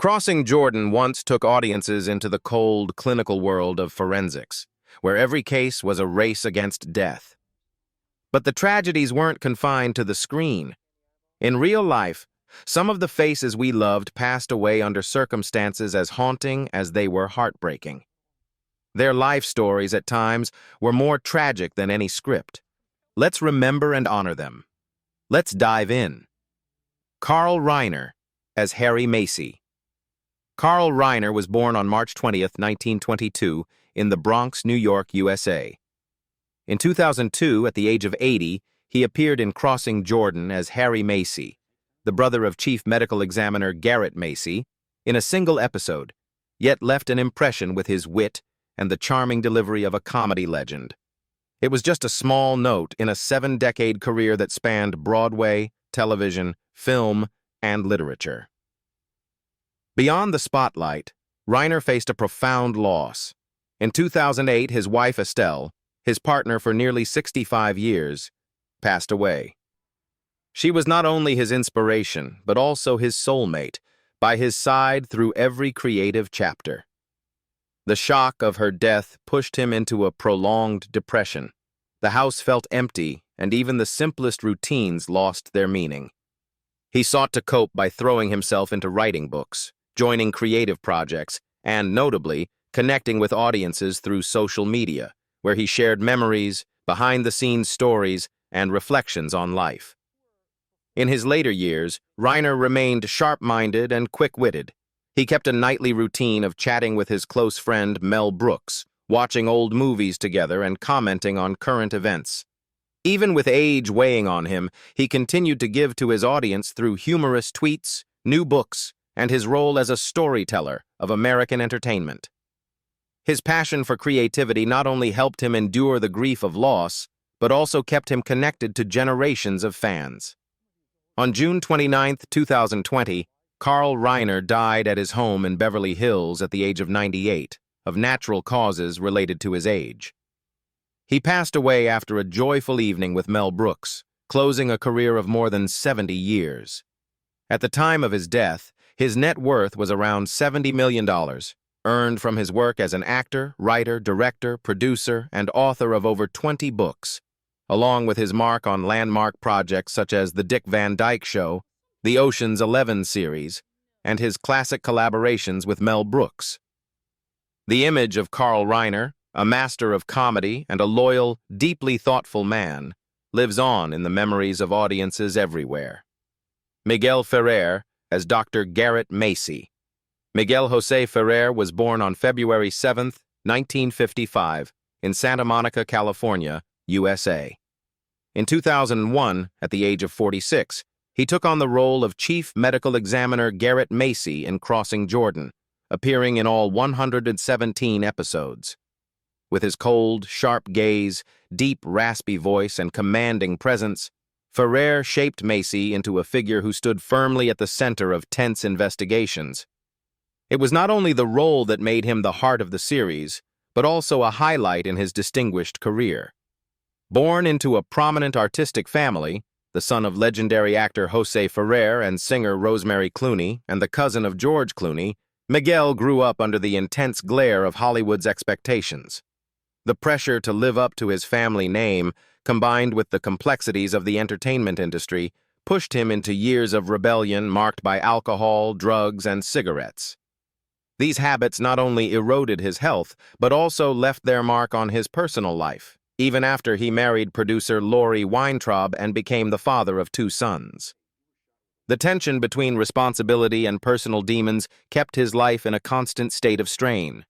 Crossing Jordan once took audiences into the cold, clinical world of forensics, where every case was a race against death. But the tragedies weren't confined to the screen. In real life, some of the faces we loved passed away under circumstances as haunting as they were heartbreaking. Their life stories at times were more tragic than any script. Let's remember and honor them. Let's dive in. Carl Reiner as Harry Macy. Carl Reiner was born on March 20th, 1922, in the Bronx, New York, USA. In 2002, at the age of 80, he appeared in Crossing Jordan as Harry Macy, the brother of Chief Medical Examiner Garrett Macy, in a single episode, yet left an impression with his wit and the charming delivery of a comedy legend. It was just a small note in a 7-decade career that spanned Broadway, television, film, and literature. Beyond the spotlight, Reiner faced a profound loss. In 2008, his wife Estelle, his partner for nearly 65 years, passed away. She was not only his inspiration, but also his soulmate, by his side through every creative chapter. The shock of her death pushed him into a prolonged depression. The house felt empty, and even the simplest routines lost their meaning. He sought to cope by throwing himself into writing books, joining creative projects, and, notably, connecting with audiences through social media, where he shared memories, behind-the-scenes stories, and reflections on life. In his later years, Reiner remained sharp-minded and quick-witted. He kept a nightly routine of chatting with his close friend Mel Brooks, watching old movies together and commenting on current events. Even with age weighing on him, he continued to give to his audience through humorous tweets, new books, and his role as a storyteller of American entertainment. His passion for creativity not only helped him endure the grief of loss, but also kept him connected to generations of fans. On June 29, 2020, Carl Reiner died at his home in Beverly Hills at the age of 98, of natural causes related to his age. He passed away after a joyful evening with Mel Brooks, closing a career of more than 70 years. At the time of his death, his net worth was around $70 million, earned from his work as an actor, writer, director, producer, and author of over 20 books, along with his mark on landmark projects such as The Dick Van Dyke Show, the Ocean's 11 series, and his classic collaborations with Mel Brooks. The image of Carl Reiner, a master of comedy and a loyal, deeply thoughtful man, lives on in the memories of audiences everywhere. Miguel Ferrer as Dr. Garrett Macy. Miguel Jose Ferrer was born on February 7, 1955, in Santa Monica, California, USA. In 2001, at the age of 46, he took on the role of Chief Medical Examiner Garrett Macy in Crossing Jordan, appearing in all 117 episodes. With his cold, sharp gaze, deep, raspy voice, and commanding presence, Ferrer shaped Macy into a figure who stood firmly at the center of tense investigations. It was not only the role that made him the heart of the series, but also a highlight in his distinguished career. Born into a prominent artistic family, the son of legendary actor Jose Ferrer and singer Rosemary Clooney, and the cousin of George Clooney, Miguel grew up under the intense glare of Hollywood's expectations. The pressure to live up to his family name, combined with the complexities of the entertainment industry, pushed him into years of rebellion marked by alcohol, drugs, and cigarettes. These habits not only eroded his health, but also left their mark on his personal life, even after he married producer Laurie Weintraub and became the father of 2 sons. The tension between responsibility and personal demons kept his life in a constant state of strain.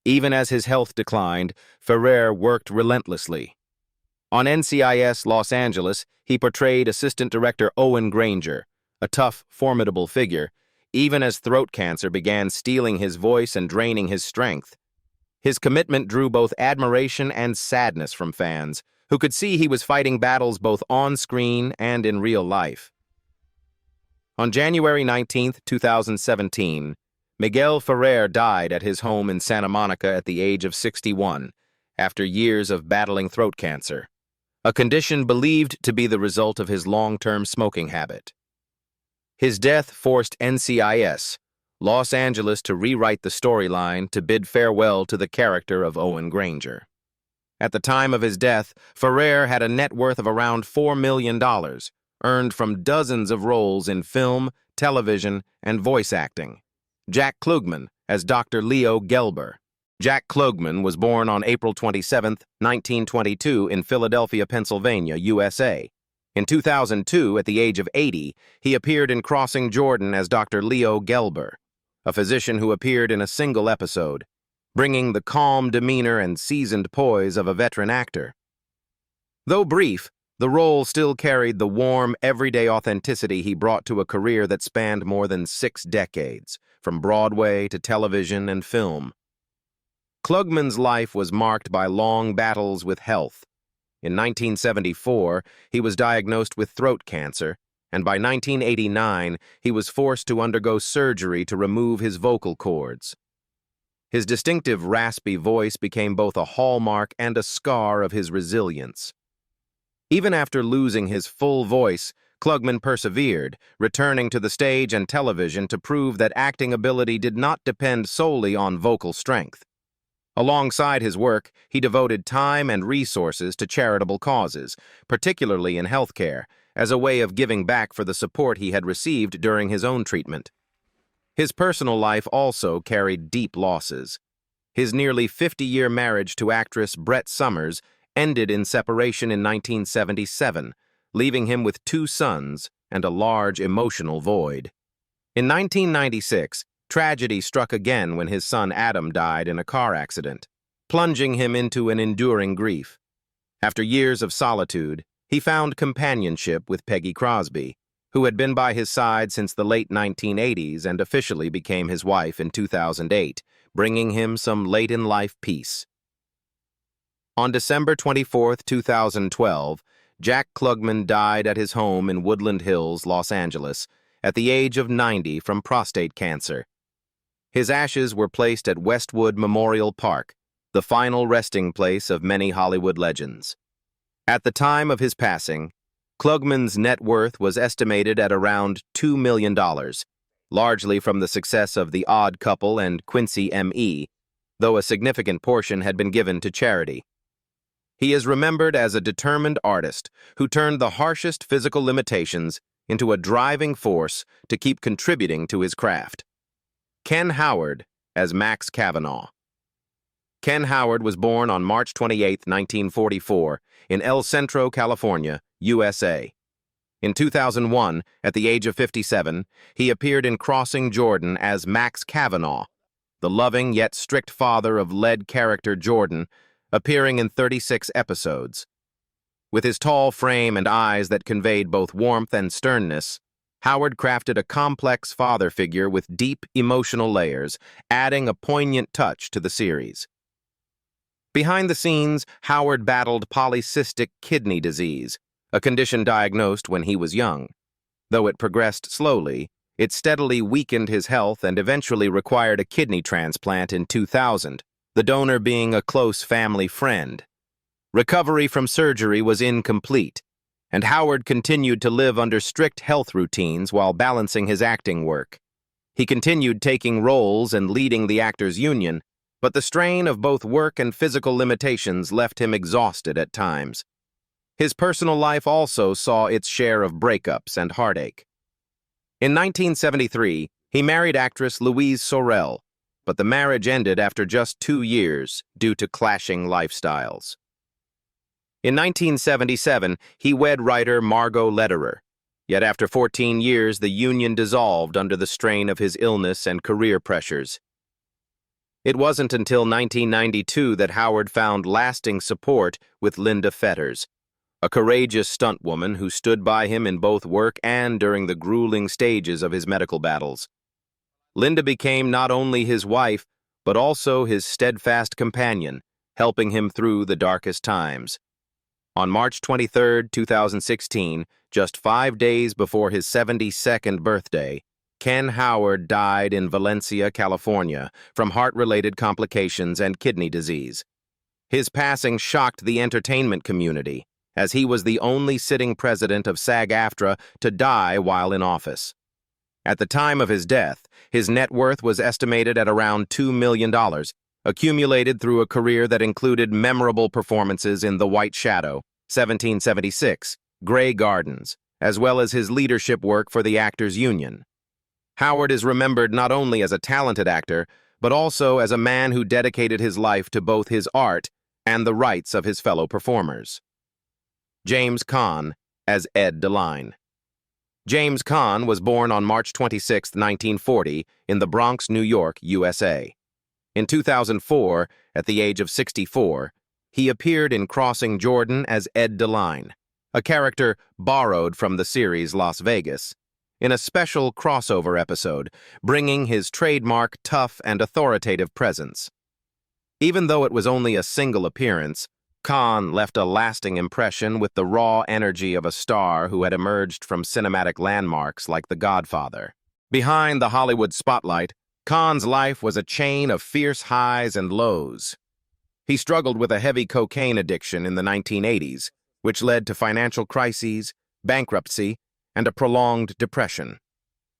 Even as his health declined, Ferrer worked relentlessly. On NCIS Los Angeles, he portrayed Assistant Director Owen Granger, a tough, formidable figure, even as throat cancer began stealing his voice and draining his strength. His commitment drew both admiration and sadness from fans, who could see he was fighting battles both on screen and in real life. On January 19, 2017, Miguel Ferrer died at his home in Santa Monica at the age of 61, after years of battling throat cancer, a condition believed to be the result of his long-term smoking habit. His death forced NCIS, Los Angeles to rewrite the storyline to bid farewell to the character of Owen Granger. At the time of his death, Ferrer had a net worth of around $4 million, earned from dozens of roles in film, television, and voice acting. Jack Klugman as Dr. Leo Gelber. Jack Klugman was born on April 27, 1922 in Philadelphia, Pennsylvania, USA. In 2002, at the age of 80, he appeared in Crossing Jordan as Dr. Leo Gelber, a physician who appeared in a single episode, bringing the calm demeanor and seasoned poise of a veteran actor. Though brief, the role still carried the warm, everyday authenticity he brought to a career that spanned more than 6 decades, from Broadway to television and film. Klugman's life was marked by long battles with health. In 1974, he was diagnosed with throat cancer, and by 1989, he was forced to undergo surgery to remove his vocal cords. His distinctive raspy voice became both a hallmark and a scar of his resilience. Even after losing his full voice, Klugman persevered, returning to the stage and television to prove that acting ability did not depend solely on vocal strength. Alongside his work, he devoted time and resources to charitable causes, particularly in healthcare, as a way of giving back for the support he had received during his own treatment. His personal life also carried deep losses. His nearly 50-year marriage to actress Brett Somers ended in separation in 1977, leaving him with 2 sons and a large emotional void. In 1996, tragedy struck again when his son Adam died in a car accident, plunging him into an enduring grief. After years of solitude, he found companionship with Peggy Crosby, who had been by his side since the late 1980s and officially became his wife in 2008, bringing him some late-in-life peace. On December 24, 2012, Jack Klugman died at his home in Woodland Hills, Los Angeles, at the age of 90 from prostate cancer. His ashes were placed at Westwood Memorial Park, the final resting place of many Hollywood legends. At the time of his passing, Klugman's net worth was estimated at around $2 million, largely from the success of The Odd Couple and Quincy M.E., though a significant portion had been given to charity. He is remembered as a determined artist who turned the harshest physical limitations into a driving force to keep contributing to his craft. Ken Howard as Max Kavanaugh. Ken Howard was born on March 28, 1944, in El Centro, California, USA. In 2001, at the age of 57, he appeared in Crossing Jordan as Max Kavanaugh, the loving yet strict father of lead character Jordan, appearing in 36 episodes. With his tall frame and eyes that conveyed both warmth and sternness, Howard crafted a complex father figure with deep emotional layers, adding a poignant touch to the series. Behind the scenes, Howard battled polycystic kidney disease, a condition diagnosed when he was young. Though it progressed slowly, it steadily weakened his health and eventually required a kidney transplant in 2000, the donor being a close family friend. Recovery from surgery was incomplete, and Howard continued to live under strict health routines while balancing his acting work. He continued taking roles and leading the Actors Union, but the strain of both work and physical limitations left him exhausted at times. His personal life also saw its share of breakups and heartache. In 1973, he married actress Louise Sorel, but the marriage ended after just 2 years due to clashing lifestyles. In 1977, he wed writer Margot Lederer, yet after 14 years the union dissolved under the strain of his illness and career pressures. It wasn't until 1992 that Howard found lasting support with Linda Fetters, a courageous stuntwoman who stood by him in both work and during the grueling stages of his medical battles. Linda became not only his wife, but also his steadfast companion, helping him through the darkest times. On March 23, 2016, just 5 days before his 72nd birthday, Ken Howard died in Valencia, California, from heart-related complications and kidney disease. His passing shocked the entertainment community, as he was the only sitting president of SAG-AFTRA to die while in office. At the time of his death, his net worth was estimated at around $2 million, accumulated through a career that included memorable performances in The White Shadow, 1776, Grey Gardens, as well as his leadership work for the Actors Union. Howard is remembered not only as a talented actor, but also as a man who dedicated his life to both his art and the rights of his fellow performers. James Caan as Ed DeLine. James Caan was born on March 26, 1940, in the Bronx, New York, USA. In 2004, at the age of 64, he appeared in Crossing Jordan as Ed DeLine, a character borrowed from the series Las Vegas, in a special crossover episode, bringing his trademark tough and authoritative presence. Even though it was only a single appearance, Caan left a lasting impression with the raw energy of a star who had emerged from cinematic landmarks like The Godfather. Behind the Hollywood spotlight, Caan's life was a chain of fierce highs and lows. He struggled with a heavy cocaine addiction in the 1980s, which led to financial crises, bankruptcy, and a prolonged depression.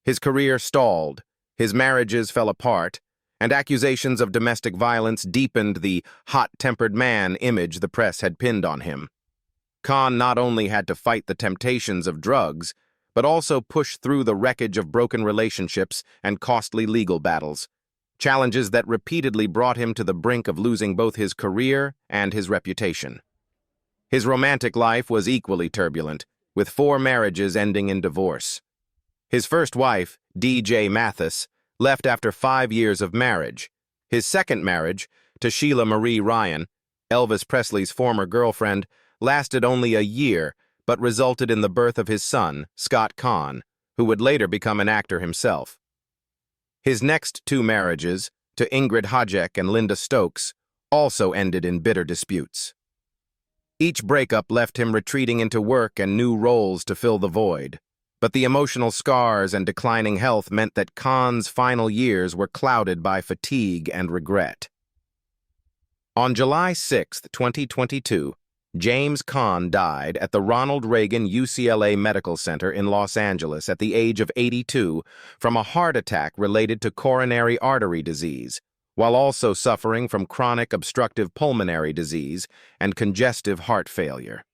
His career stalled, his marriages fell apart, and accusations of domestic violence deepened the hot-tempered man image the press had pinned on him. Caan not only had to fight the temptations of drugs, but also push through the wreckage of broken relationships and costly legal battles, challenges that repeatedly brought him to the brink of losing both his career and his reputation. His romantic life was equally turbulent, with 4 marriages ending in divorce. His first wife, D.J. Mathis, left after 5 years of marriage. His second marriage, to Sheila Marie Ryan, Elvis Presley's former girlfriend, lasted only a year, but resulted in the birth of his son, Scott Caan, who would later become an actor himself. His next 2 marriages, to Ingrid Hajek and Linda Stokes, also ended in bitter disputes. Each breakup left him retreating into work and new roles to fill the void. But the emotional scars and declining health meant that Caan's final years were clouded by fatigue and regret. On July 6, 2022, James Caan died at the Ronald Reagan UCLA Medical Center in Los Angeles at the age of 82 from a heart attack related to coronary artery disease, while also suffering from chronic obstructive pulmonary disease and congestive heart failure.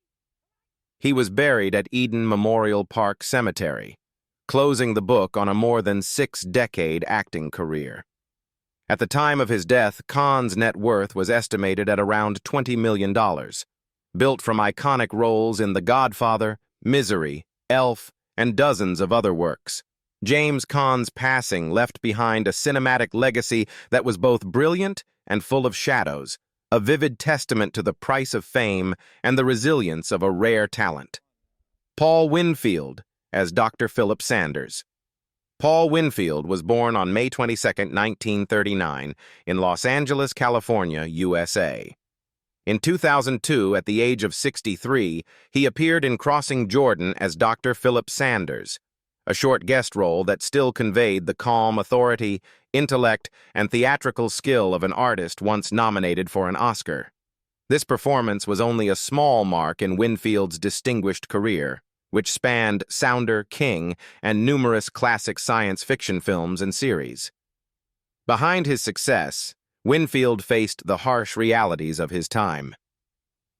He was buried at Eden Memorial Park Cemetery, closing the book on a more than 6-decade acting career. At the time of his death, Caan's net worth was estimated at around $20 million, built from iconic roles in The Godfather, Misery, Elf, and dozens of other works. James Caan's passing left behind a cinematic legacy that was both brilliant and full of shadows, a vivid testament to the price of fame and the resilience of a rare talent. Paul Winfield as Dr. Philip Sanders. Paul Winfield was born on May 22, 1939, in Los Angeles, California, USA. In 2002, at the age of 63, he appeared in Crossing Jordan as Dr. Philip Sanders, a short guest role that still conveyed the calm authority, intellect, and theatrical skill of an artist once nominated for an Oscar. This performance was only a small mark in Winfield's distinguished career, which spanned Sounder, King, and numerous classic science fiction films and series. Behind his success, Winfield faced the harsh realities of his time.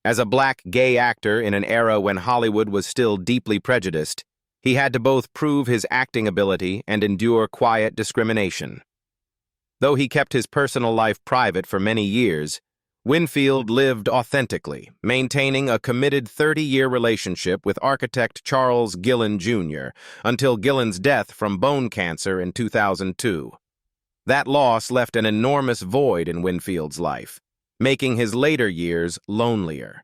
As a black gay actor in an era when Hollywood was still deeply prejudiced, he had to both prove his acting ability and endure quiet discrimination. Though he kept his personal life private for many years, Winfield lived authentically, maintaining a committed 30-year relationship with architect Charles Gillen, Jr., until Gillen's death from bone cancer in 2002. That loss left an enormous void in Winfield's life, making his later years lonelier.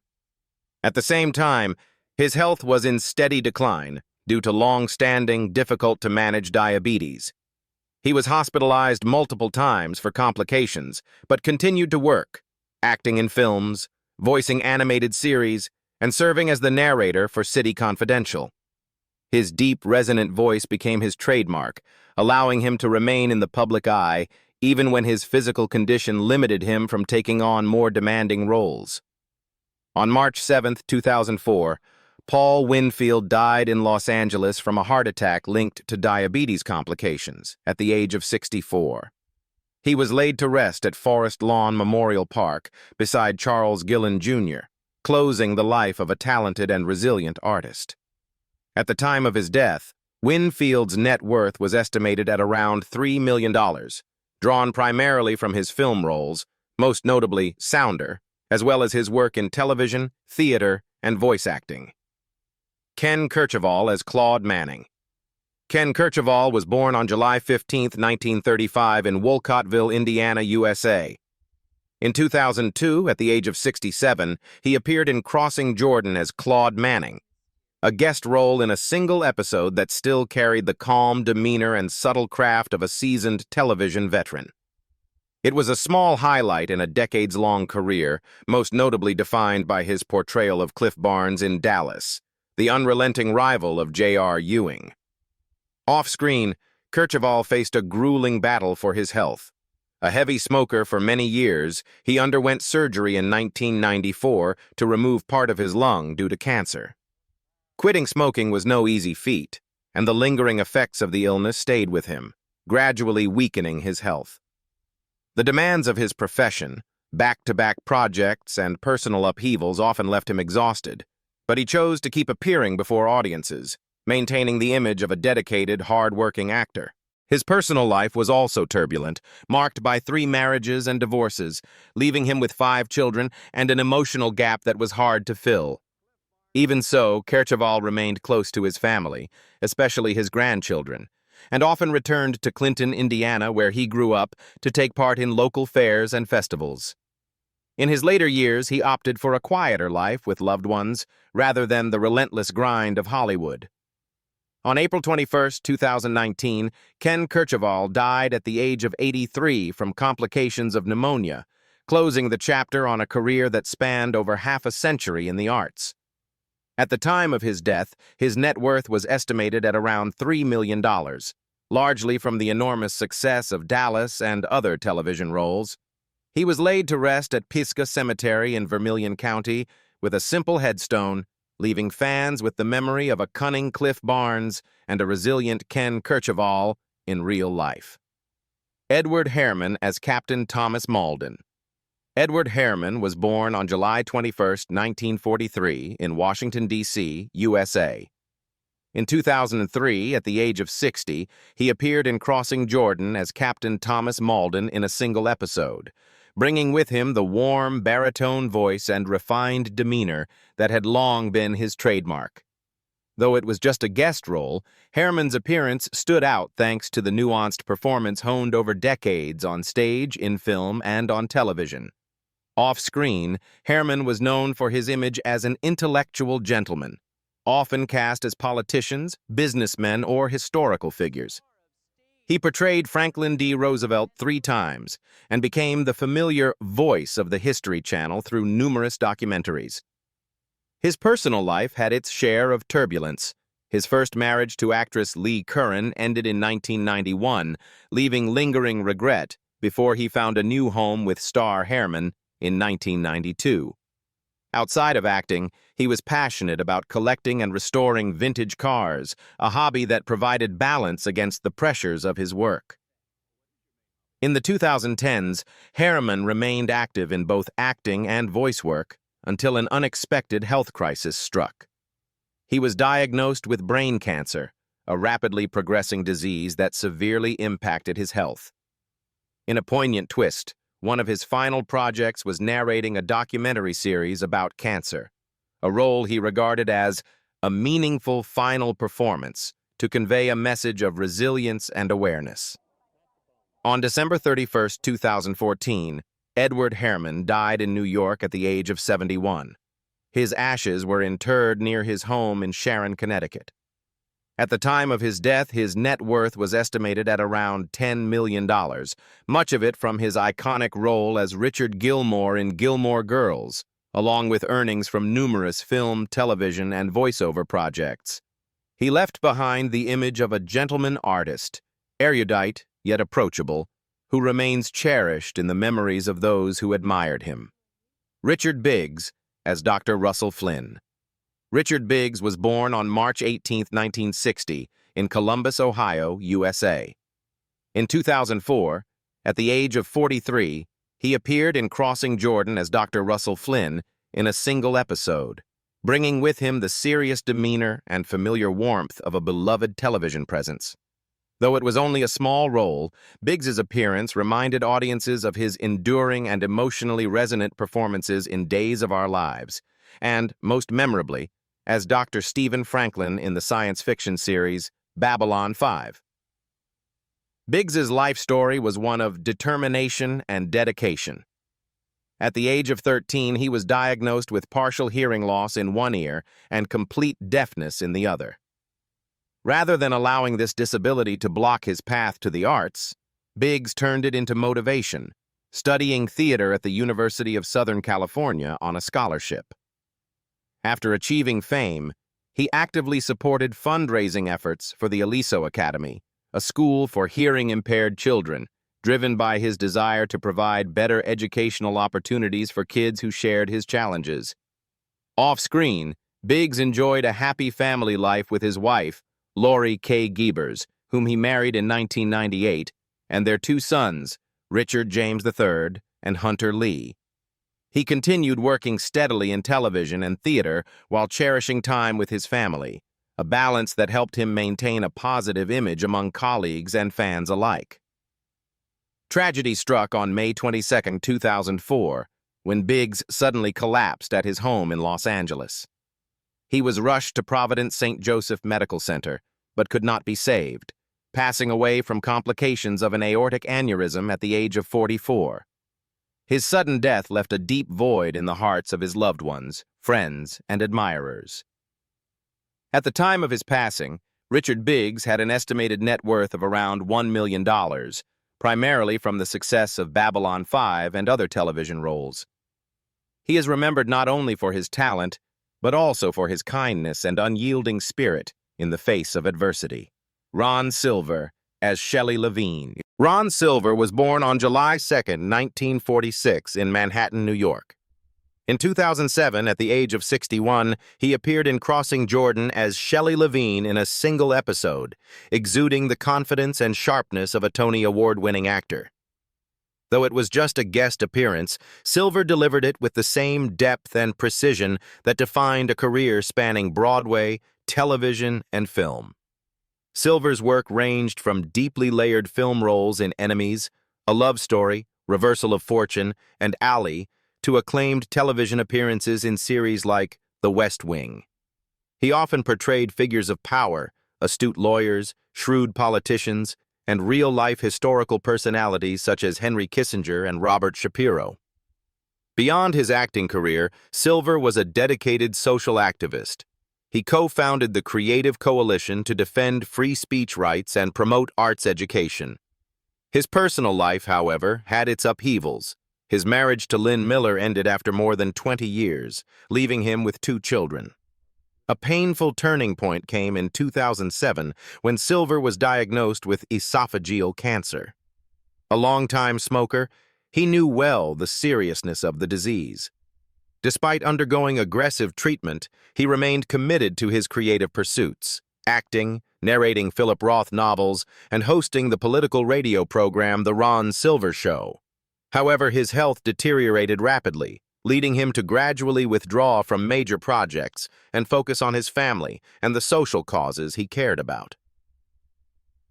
At the same time, his health was in steady decline due to long-standing, difficult-to-manage diabetes. He was hospitalized multiple times for complications, but continued to work, acting in films, voicing animated series, and serving as the narrator for City Confidential. His deep, resonant voice became his trademark, allowing him to remain in the public eye even when his physical condition limited him from taking on more demanding roles. On March 7, 2004, Paul Winfield died in Los Angeles from a heart attack linked to diabetes complications at the age of 64. He was laid to rest at Forest Lawn Memorial Park beside Charles Gillen, Jr., closing the life of a talented and resilient artist. At the time of his death, Winfield's net worth was estimated at around $3 million, drawn primarily from his film roles, most notably Sounder, as well as his work in television, theater, and voice acting. Ken Kercheval as Claude Manning. Ken Kercheval was born on July 15, 1935 in Wolcottville, Indiana, USA. In 2002, at the age of 67, he appeared in Crossing Jordan as Claude Manning, a guest role in a single episode that still carried the calm demeanor and subtle craft of a seasoned television veteran. It was a small highlight in a decades-long career, most notably defined by his portrayal of Cliff Barnes in Dallas, the unrelenting rival of J.R. Ewing. Off-screen, Kercheval faced a grueling battle for his health. A heavy smoker for many years, he underwent surgery in 1994 to remove part of his lung due to cancer. Quitting smoking was no easy feat, and the lingering effects of the illness stayed with him, gradually weakening his health. The demands of his profession, back-to-back projects, and personal upheavals often left him exhausted, but he chose to keep appearing before audiences, maintaining the image of a dedicated, hard-working actor. His personal life was also turbulent, marked by 3 marriages and divorces, leaving him with 5 children and an emotional gap that was hard to fill. Even so, Kercheval remained close to his family, especially his grandchildren, and often returned to Clinton, Indiana, where he grew up, to take part in local fairs and festivals. In his later years, he opted for a quieter life with loved ones, rather than the relentless grind of Hollywood. On April 21, 2019, Ken Kercheval died at the age of 83 from complications of pneumonia, closing the chapter on a career that spanned over half a century in the arts. At the time of his death, his net worth was estimated at around $3 million, largely from the enormous success of Dallas and other television roles. He was laid to rest at Pisgah Cemetery in Vermilion County with a simple headstone, leaving fans with the memory of a cunning Cliff Barnes and a resilient Ken Kercheval in real life. Edward Herrmann as Captain Thomas Malden. Edward Herrmann was born on July 21, 1943, in Washington, D.C., USA. In 2003, at the age of 60, he appeared in Crossing Jordan as Captain Thomas Malden in a single episode, bringing with him the warm, baritone voice and refined demeanor that had long been his trademark. Though it was just a guest role, Herrmann's appearance stood out thanks to the nuanced performance honed over decades on stage, in film, and on television. Off-screen, Herrmann was known for his image as an intellectual gentleman, often cast as politicians, businessmen, or historical figures. He portrayed Franklin D. Roosevelt 3 times and became the familiar voice of the History Channel through numerous documentaries. His personal life had its share of turbulence. His first marriage to actress Lee Curran ended in 1991, leaving lingering regret before he found a new home with star Herrmann in 1992. Outside of acting, he was passionate about collecting and restoring vintage cars, a hobby that provided balance against the pressures of his work. In the 2010s, Herrmann remained active in both acting and voice work until an unexpected health crisis struck. He was diagnosed with brain cancer, a rapidly progressing disease that severely impacted his health. In a poignant twist, one of his final projects was narrating a documentary series about cancer, a role he regarded as a meaningful final performance to convey a message of resilience and awareness. On December 31, 2014, Edward Herrmann died in New York at the age of 71. His ashes were interred near his home in Sharon, Connecticut. At the time of his death, his net worth was estimated at around $10 million, much of it from his iconic role as Richard Gilmore in Gilmore Girls, along with earnings from numerous film, television, and voiceover projects. He left behind the image of a gentleman artist, erudite yet approachable, who remains cherished in the memories of those who admired him. Richard Biggs as Dr. Russell Flynn. Richard Biggs was born on March 18, 1960, in Columbus, Ohio, USA. In 2004, at the age of 43, he appeared in Crossing Jordan as Dr. Russell Flynn in a single episode, bringing with him the serious demeanor and familiar warmth of a beloved television presence. Though it was only a small role, Biggs's appearance reminded audiences of his enduring and emotionally resonant performances in Days of Our Lives, and, most memorably, as Dr. Stephen Franklin in the science fiction series Babylon 5. Biggs's life story was one of determination and dedication. At the age of 13, he was diagnosed with partial hearing loss in one ear and complete deafness in the other. Rather than allowing this disability to block his path to the arts, Biggs turned it into motivation, studying theater at the University of Southern California on a scholarship. After achieving fame, he actively supported fundraising efforts for the Aliso Academy, a school for hearing-impaired children, driven by his desire to provide better educational opportunities for kids who shared his challenges. Off-screen, Biggs enjoyed a happy family life with his wife, Lori K. Giebers, whom he married in 1998, and their two sons, Richard James III and Hunter Lee. He continued working steadily in television and theater while cherishing time with his family, a balance that helped him maintain a positive image among colleagues and fans alike. Tragedy struck on May 22, 2004, when Biggs suddenly collapsed at his home in Los Angeles. He was rushed to Providence St. Joseph Medical Center, but could not be saved, passing away from complications of an aortic aneurysm at the age of 44. His sudden death left a deep void in the hearts of his loved ones, friends, and admirers. At the time of his passing, Richard Biggs had an estimated net worth of around $1 million, primarily from the success of Babylon 5 and other television roles. He is remembered not only for his talent, but also for his kindness and unyielding spirit in the face of adversity. Ron Silver as Shelley Levine. Ron Silver was born on July 2, 1946, in Manhattan, New York. In 2007, at the age of 61, he appeared in Crossing Jordan as Shelley Levine in a single episode, exuding the confidence and sharpness of a Tony Award-winning actor. Though it was just a guest appearance, Silver delivered it with the same depth and precision that defined a career spanning Broadway, television, and film. Silver's work ranged from deeply layered film roles in Enemies, A Love Story, Reversal of Fortune, and Ally, to acclaimed television appearances in series like The West Wing. He often portrayed figures of power, astute lawyers, shrewd politicians, and real-life historical personalities such as Henry Kissinger and Robert Shapiro. Beyond his acting career, Silver was a dedicated social activist. He co-founded the Creative Coalition to defend free speech rights and promote arts education. His personal life, however, had its upheavals. His marriage to Lynn Miller ended after more than 20 years, leaving him with 2 children. A painful turning point came in 2007 when Silver was diagnosed with esophageal cancer. A longtime smoker, he knew well the seriousness of the disease. Despite undergoing aggressive treatment, he remained committed to his creative pursuits, acting, narrating Philip Roth novels, and hosting the political radio program The Ron Silver Show. However, his health deteriorated rapidly, leading him to gradually withdraw from major projects and focus on his family and the social causes he cared about.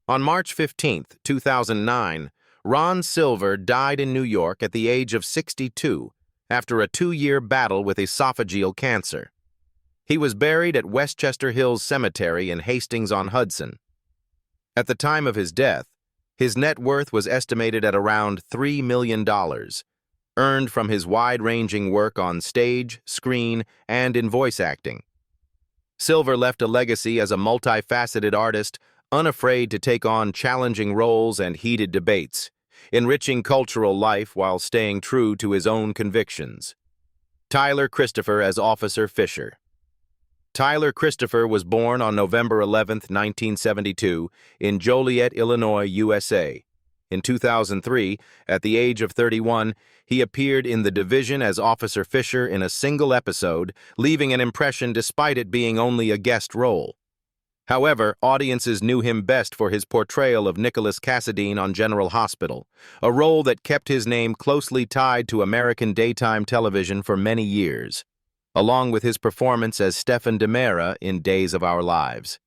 On March 15, 2009, Ron Silver died in New York at the age of 62 after a 2-year battle with esophageal cancer. He was buried at Westchester Hills Cemetery in Hastings-on-Hudson. At the time of his death, his net worth was estimated at around $3 million, earned from his wide-ranging work on stage, screen, and in voice acting. Silver left a legacy as a multifaceted artist, unafraid to take on challenging roles and heated debates, enriching cultural life while staying true to his own convictions. Tyler Christopher as Officer Fisher. Tyler Christopher was born on November 11, 1972, in Joliet, Illinois, USA. In 2003, at the age of 31, he appeared in The Division as Officer Fisher in a single episode, leaving an impression despite it being only a guest role. However, audiences knew him best for his portrayal of Nicholas Cassadine on General Hospital, a role that kept his name closely tied to American daytime television for many years, along with his performance as Stephen DeMera in Days of Our Lives.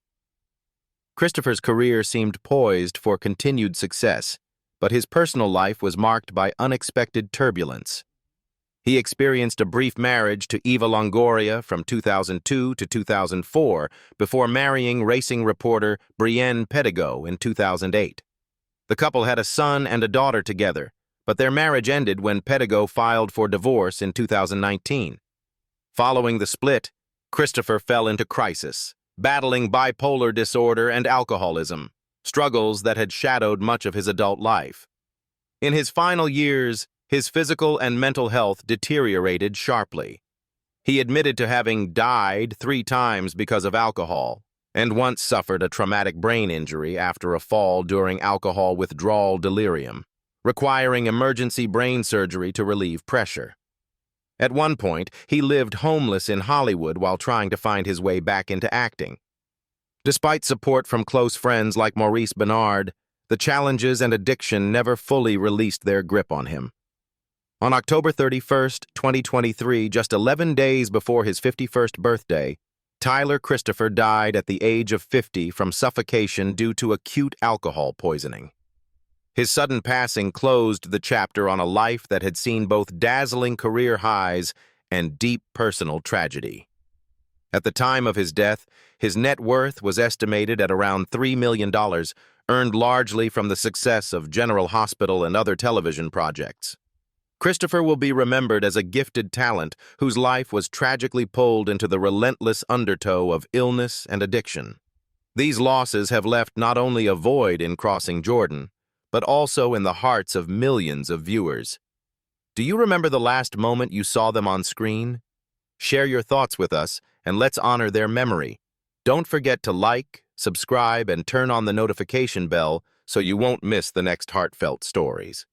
Christopher's career seemed poised for continued success, but his personal life was marked by unexpected turbulence. He experienced a brief marriage to Eva Longoria from 2002 to 2004 before marrying racing reporter Brienne Pedigo in 2008. The couple had a son and a daughter together, but their marriage ended when Pedigo filed for divorce in 2019. Following the split, Christopher fell into crisis, battling bipolar disorder and alcoholism, struggles that had shadowed much of his adult life. In his final years, his physical and mental health deteriorated sharply. He admitted to having died 3 times because of alcohol, and once suffered a traumatic brain injury after a fall during alcohol withdrawal delirium, requiring emergency brain surgery to relieve pressure. At one point, he lived homeless in Hollywood while trying to find his way back into acting. Despite support from close friends like Maurice Benard, the challenges and addiction never fully released their grip on him. On October 31, 2023, just 11 days before his 51st birthday, Tyler Christopher died at the age of 50 from suffocation due to acute alcohol poisoning. His sudden passing closed the chapter on a life that had seen both dazzling career highs and deep personal tragedy. At the time of his death, his net worth was estimated at around $3 million, earned largely from the success of General Hospital and other television projects. Christopher will be remembered as a gifted talent whose life was tragically pulled into the relentless undertow of illness and addiction. These losses have left not only a void in Crossing Jordan, but also in the hearts of millions of viewers. Do you remember the last moment you saw them on screen? Share your thoughts with us, and let's honor their memory. Don't forget to like, subscribe, and turn on the notification bell so you won't miss the next heartfelt stories.